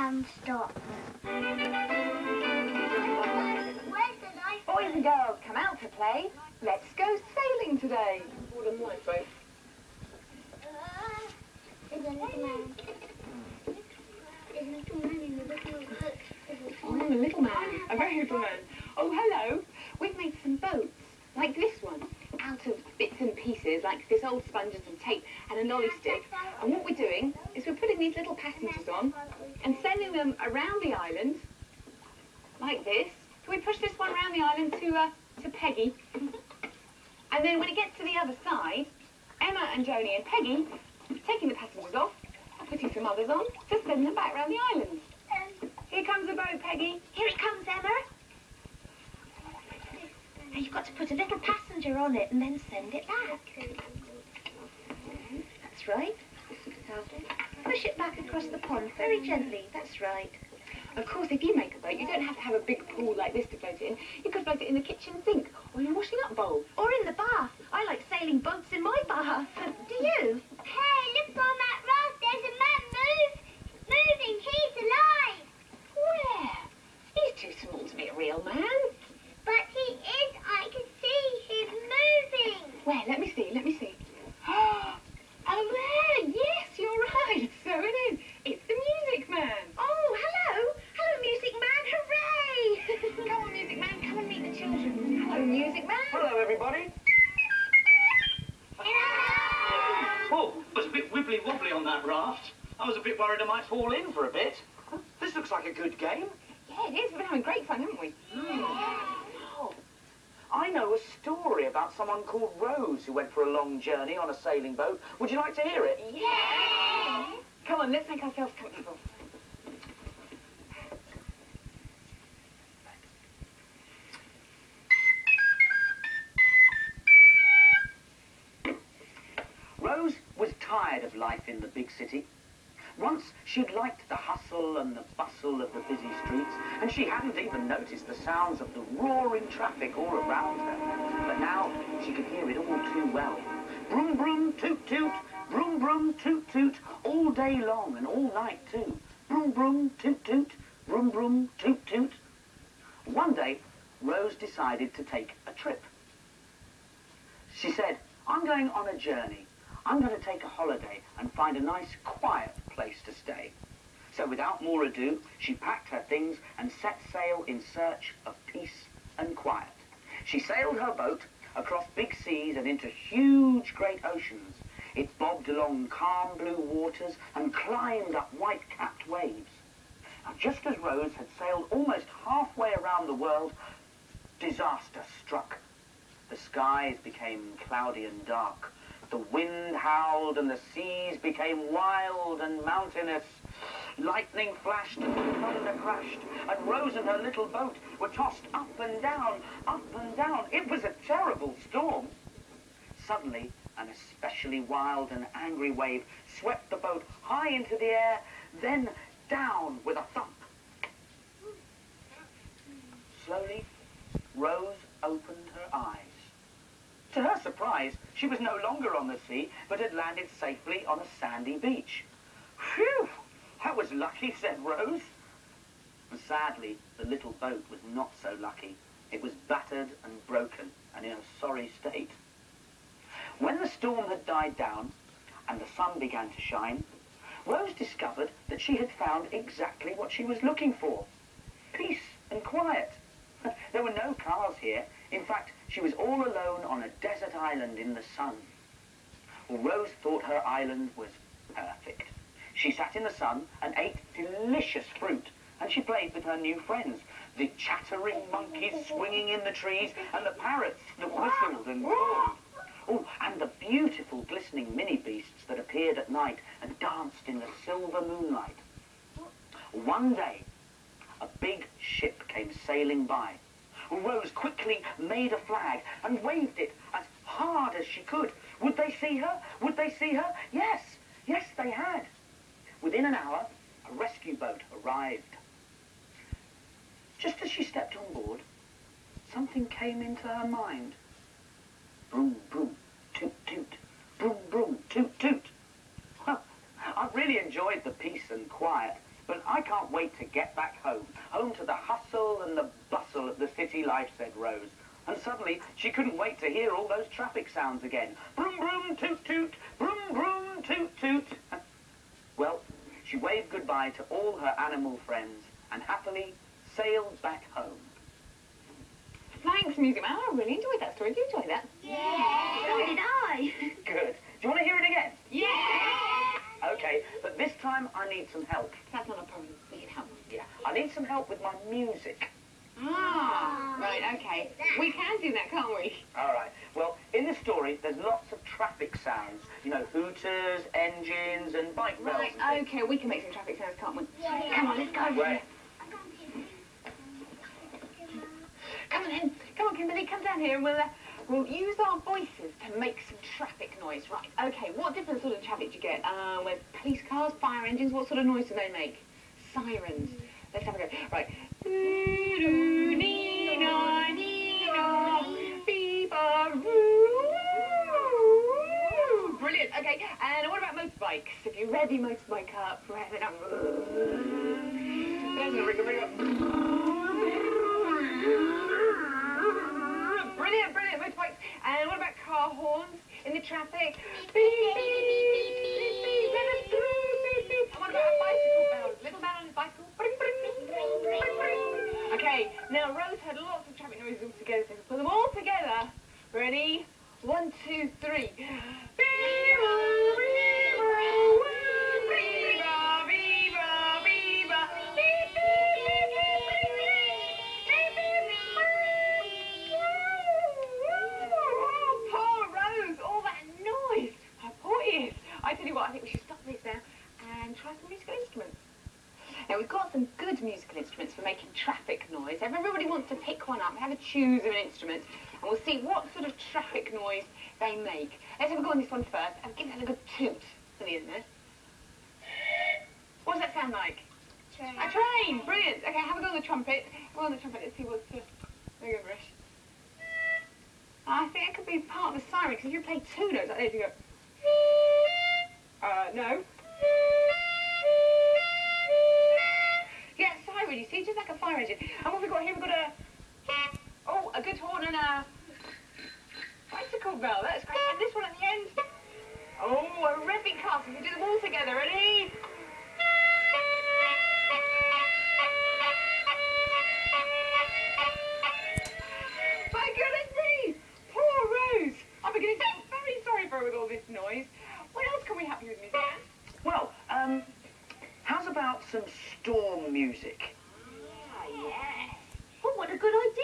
sound stop. Boys and girls, come out to play. Let's go sailing today. What a night, babe. There's a little man. There's a little man in the little book. Oh, I'm a little man. A very little man. Oh, hello. We've made some boats, like this one, out of bits and pieces, like this old sponge and some tape and a lolly stick. And what we're doing is we're putting these little passengers on and sending them around the island, like this. So we push this one around the island to Peggy. And then when it gets to the other side, Emma and Joni and Peggy taking the passengers off, putting some others on, to send them back round the island. Here comes the boat, Peggy. Here it comes, Emma. Now you've got to put a little passenger on it and then send it back. That's right. Now, push it back across the pond very gently. That's right. Of course, if you make a boat, you don't have to have a big pool like this to float it in. You could float it in the kitchen sink or in a washing up bowl. Or in the bath. I like sailing boats in my bath. Do you? Hey, look on that raft. There's a man moving. He's alive. Where? He's too small to be a real man. But he is. I can see him moving. Where? Let me see. Let me see. Oh, there. Yes, you're right. So it is. It's the Music Man. Oh, hello. Hello, Music Man. Hooray. Come on, Music Man. Come and meet the children. Hello, Music Man. Hello, everybody. Oh, it was a bit wibbly-wobbly on that raft. I was a bit worried I might fall in for a bit. This looks like a good game. Yeah, it is. We've been having great fun, haven't we? Oh, I know a story about someone called Rose who went for a long journey on a sailing boat. Would you like to hear it? Yeah. Come on, let's make ourselves comfortable. Rose was tired of life in the big city. Once she'd liked the hustle and the bustle of the busy streets, and she hadn't even noticed the sounds of the roaring traffic all around her. But now she could hear it all too well. Broom, broom, toot, toot, broom, broom, toot, toot, all day long and all night too. Broom, broom, toot, toot, broom, broom, toot, toot. One day, Rose decided to take a trip. She said, I'm going on a journey. I'm going to take a holiday and find a nice, quiet place to stay. So without more ado, she packed her things and set sail in search of peace and quiet. She sailed her boat across big seas and into huge, great oceans. It bobbed along calm blue waters and climbed up white-capped waves. Now, just as Rose had sailed almost halfway around the world, disaster struck. The skies became cloudy and dark. The wind howled and the seas became wild and mountainous. Lightning flashed and thunder crashed, and Rose and her little boat were tossed up and down, up and down. It was a terrible storm. Suddenly, an especially wild and angry wave swept the boat high into the air, then down with a thump. Slowly, Rose opened her eyes. To her surprise, she was no longer on the sea, but had landed safely on a sandy beach. Phew! That was lucky, said Rose. And sadly, the little boat was not so lucky. It was battered and broken and in a sorry state. When the storm had died down and the sun began to shine, Rose discovered that she had found exactly what she was looking for. Peace and quiet. There were no cars here. In fact, she was all alone on a desert island in the sun. Well, Rose thought her island was perfect. She sat in the sun and ate delicious fruit, and she played with her new friends, the chattering monkeys swinging in the trees, and the parrots that whistled and called. Oh, and the beautiful glistening mini beasts that appeared at night and danced in the silver moonlight. One day, a big ship came sailing by. Rose quickly made a flag and waved it as hard as she could. Would they see her? Would they see her? Yes, yes, they had. Within an hour, a rescue boat arrived. Just as she stepped on board, something came into her mind. Broom, broom, toot, toot, broom, broom, toot, toot. Well, I've really enjoyed the peace and quiet, but I can't can't wait to get back home. Home to the hustle and the bustle of the city life, said Rose. And suddenly, she couldn't wait to hear all those traffic sounds again. Broom, broom, toot, toot. Broom, broom, toot, toot. Well, she waved goodbye to all her animal friends and happily sailed back home. Thanks, Music Man. I really enjoyed that story. Did you enjoy that? Yeah. So did I. Good. Do you want to hear it again? Yeah! Okay, but this time I need some help. That's not a problem. We can help. Yeah, I need some help with my music. Ah, right, okay. We can do that, can't we? All right. Well, in the story, there's lots of traffic sounds. You know, hooters, engines, and bike bells. Right, and things. okay, we can make some traffic sounds, can't we? Yeah. Come on, let's go. Where? Come on in. Come on, Kimberly, come down here and we'll use our voices to make some traffic noise. Right, okay, what different sort of traffic do you get? With police cars, fire engines, what sort of noise do they make? Sirens. Let's have a go. Right. Brilliant, okay. And what about motorbikes? If you're ready, motorbike up, rev it up. There's a ring up. Brilliant, brilliant, motorbikes. And what about car horns in the traffic? Beep, beep, beep, beep, let us through, beep, beep. And what about bicycle bells? Little bell on his bicycle. Bring, bring, bring, bring, bring, bring. Okay, now Rose had lots of traffic noises all together, so we'll put them all together. Ready? 1, 2, 3. I tell you what, I think we should stop this now and try some musical instruments. Now, we've got some good musical instruments for making traffic noise. If everybody wants to pick one up, have a choose of an instrument, and we'll see what sort of traffic noise they make. Let's have a go on this one first, and give that a good toot for the end there. What does that sound like? Train. A train! Brilliant! Okay, have a go on the trumpet. Go on the trumpet, let's see what's... There you go, Brush. I think it could be part of a siren, because if you play 2 notes like this, you go... No. Yeah, siren, you see, just like a fire engine. And what have we got here? We've got a good horn and a bicycle bell. That's great. And this one at the end. Oh, a revving car. So we can do them all together. Ready? My goodness me! Poor Rose. I'm beginning to feel very sorry for her with all this noise. What else can we help you with, Music Man? Well, how's about some storm music? Yeah. Oh, what a good idea.